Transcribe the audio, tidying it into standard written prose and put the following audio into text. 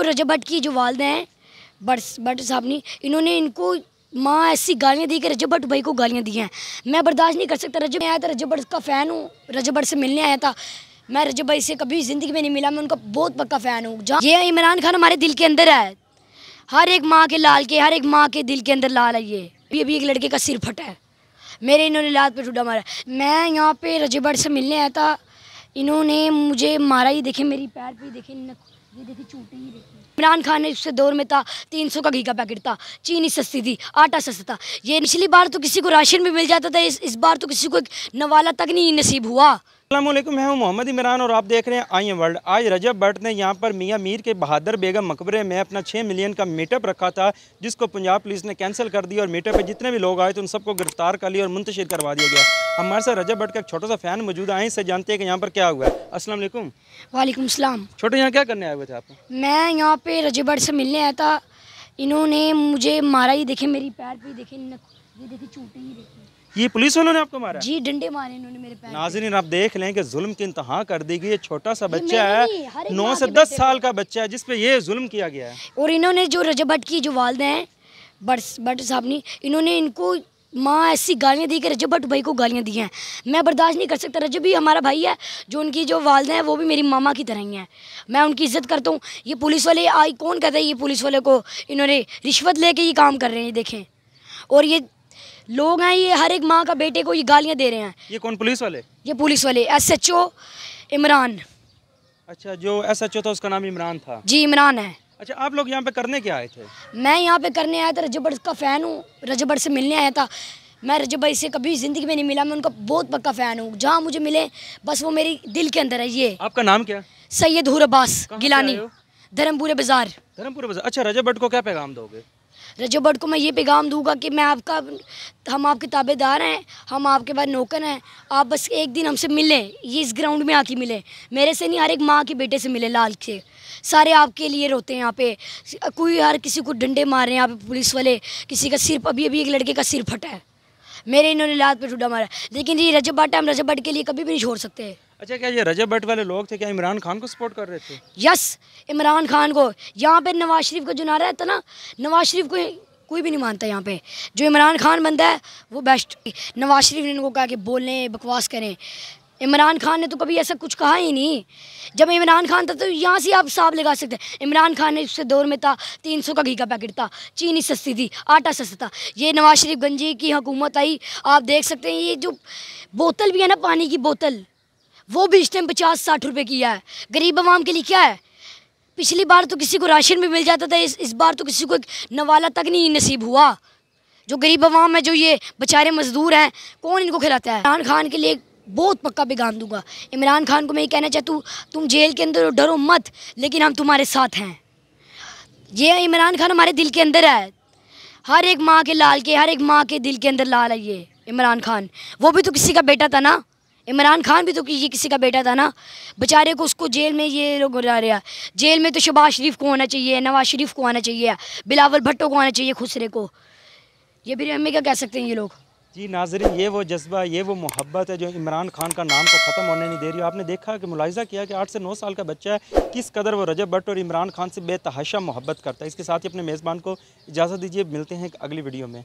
जो रजब भट्ट की जो वालिदा हैं भट्ट साहब ने, इन्होंने इनको माँ ऐसी गालियाँ दी कि रजब भट्ट भाई को गालियाँ दी हैं। मैं बर्दाश्त नहीं कर सकता। रजब आया था, रजब भट्ट का फ़ैन हूँ, रजब भट्ट से मिलने आया था। मैं रजब भाई से कभी ज़िंदगी में नहीं मिला, मैं उनका बहुत पक्का फ़ैन हूँ। जहाँ ये इमरान खान हमारे दिल के अंदर है, हर एक माँ के लाल के, हर एक माँ के दिल के अंदर लाल है। ये अभी एक लड़के का सिर फटा है, मेरे इन्होंने लात पे ठुड्डा मारा। मैं यहाँ पे रजब भट्ट से मिलने आया था, इन्होंने मुझे मारा। ही देखे मेरी पैर पे, देखे ये देखिए चोटें ही देखिए। इमरान खान ने उससे दौर में था 300 का घी का पैकेट था, चीनी सस्ती थी, आटा सस्ता था। ये पिछली बार तो किसी को राशन भी मिल जाता था, इस बार तो किसी को एक नवाला तक नहीं नसीब हुआ। अस्सलामुअलैकुम, मैं हूं मोहम्मद इमरान और आप देख रहे हैं आई एम वर्ल्ड। आज रजब भट्ट ने यहां पर मियां मीर के बहादुर बेगम मकबरे में अपना 6 मिलियन का मीटअप रखा था, जिसको पंजाब पुलिस ने कैंसिल कर दिया और मीटअप पे जितने भी लोग आए थे उन सबको गिरफ्तार कर लिया और मुंतशिर करवा दिया गया। हमारे साथ रजब भट्ट का एक छोटा सा फ़ैन मौजूद है, इससे जानते हैं कि यहाँ पर क्या हुआ है। अस्सलाम वालेकुम। वालेकुम सलाम। छोटे, यहाँ क्या करने आए हुए थे आप? मैं यहाँ पे रजब भट्ट से मिलने आया था, इन्होंने मुझे मारा। ही देखे मेरी पैर पे, देखे ये देखिए चोटें ही देखिए। ये पुलिस वालों ने आपको मारा? जी, डंडे मारे इन्होंने मेरे पैर। नाज़रीन, आप देख लें कि जुल्म की इंतहा कर दी गई। ये छोटा सा बच्चा है, 9 से 10 साल का बच्चा है, जिस पे ये जुल्म किया गया है। और इन्होंने जो रजब भट्ट की जो वालिदा हैं भट्ट साहब ने, इन्होंने इनको माँ ऐसी गालियाँ दी कि रजब भट्ट भाई को गालियाँ दी हैं। मैं बर्दाश्त नहीं कर सकता। रजब भी हमारा भाई है, जो उनकी जो वालिदा हैं वो भी मेरी मामा की तरह ही हैं। मैं उनकी इज़्ज़त करता हूँ। ये पुलिस वाले आई, कौन कहता है ये पुलिस वाले को इन्होंने रिश्वत लेके ये काम कर रहे हैं, देखें। और ये लोग हैं, ये हर एक माँ का बेटे को ये गालियाँ दे रहे हैं। ये कौन पुलिस वाले? ये पुलिस वाले SHO इमरान। अच्छा, जो SHO था उसका नाम इमरान था? जी, इमरान है। अच्छा, आप लोग यहाँ पे करने क्या आए थे? मैं यहाँ पे करने आया था, रजब भट्ट का फ़ैन हूँ, रजब भट्ट से मिलने आया था। मैं रजब भाई से कभी ज़िंदगी में नहीं मिला, मैं उनका बहुत पक्का फ़ैन हूँ। जहाँ मुझे मिले बस वो मेरी दिल के अंदर है। ये आपका नाम क्या? सैयद हूर अब्बास गिलानी, धर्मपुरे बाज़ार। धर्मपुरे बाज़ार। अच्छा, रजब भट्ट को क्या पैगाम दोगे? रजब भट्ट को मैं ये पैगाम दूंगा कि हम आपके ताबेदार हैं, हम आपके बाद नौकर हैं। आप बस एक दिन हमसे मिलें, ये इस ग्राउंड में आके मिलें। मेरे से नहीं, हर एक माँ के बेटे से मिले, लाल से। सारे आपके लिए रोते हैं यहाँ पे। कोई हर किसी को डंडे मार रहे हैं यहाँ पे पुलिस वाले। किसी का सिर, अभी एक लड़के का सिर फटा है, मेरे इन्होंने लात पे ठुड्डा मारा। लेकिन ये रजब भट्ट है, हम रजब भट्ट के लिए कभी भी नहीं छोड़ सकते। अच्छा, क्या ये रजब भट्ट वाले लोग थे, क्या इमरान खान को सपोर्ट कर रहे थे? यस, इमरान खान को। यहाँ पे नवाज शरीफ का जो नारा है ना, नवाज शरीफ को कोई भी नहीं मानता यहाँ पे। जो इमरान खान बंदा है वो बेस्ट। नवाज शरीफ ने इनको कहा कि बोलें, बकवास करें। इमरान खान ने तो कभी ऐसा कुछ कहा ही नहीं। जब इमरान खान था तो यहाँ से आप हिसाब लगा सकते हैं। इमरान खान ने उससे दौर में था 300 का घी का पैकेट था, चीनी सस्ती थी, आटा सस्ता था। ये नवाज शरीफ गंजी की हुकूमत आई, आप देख सकते हैं। ये जो बोतल भी है ना, पानी की बोतल, वो भी इस टाइम 50-60 रुपये की है। गरीब आवाम के लिए क्या है? पिछली बार तो किसी को राशन भी मिल जाता था, इस बार तो किसी को एक नवाला तक नहीं नसीब हुआ। जो गरीब आवाम है, जो ये बेचारे मजदूर हैं, कौन इनको खिलाता है? इमरान खान के लिए बहुत पक्का पैगाम दूंगा। इमरान खान को मैं ये कहना चाहता हूँ, तुम जेल के अंदर डरो मत, लेकिन हम तुम्हारे साथ हैं। ये इमरान खान हमारे दिल के अंदर है, हर एक माँ के लाल के, हर एक माँ के दिल के अंदर लाल है ये इमरान खान। वो भी तो किसी का बेटा था ना, इमरान खान भी तो ये किसी का बेटा था ना। बेचारे को उसको जेल में ये लोग गुजार रहा है। जेल में तो शहबाज शरीफ को होना चाहिए, नवाज शरीफ को आना चाहिए, बिलावल भट्टो को आना चाहिए, खुसरे को। ये भी हमें क्या कह सकते हैं ये लोग। जी नाज़रीन, ये वो जज्बा, ये वो मोहब्बत है जो इमरान खान का नाम को ख़त्म होने नहीं दे रही। आपने देखा कि मुलाहिज़ा किया कि 8 से 9 साल का बच्चा है, किस कदर वो रजब भट्ट और इमरान खान से बेतहाशा मोहब्बत करता है। इसके साथ ही अपने मेज़बान को इजाज़त दीजिए, मिलते हैं एक अगली वीडियो में।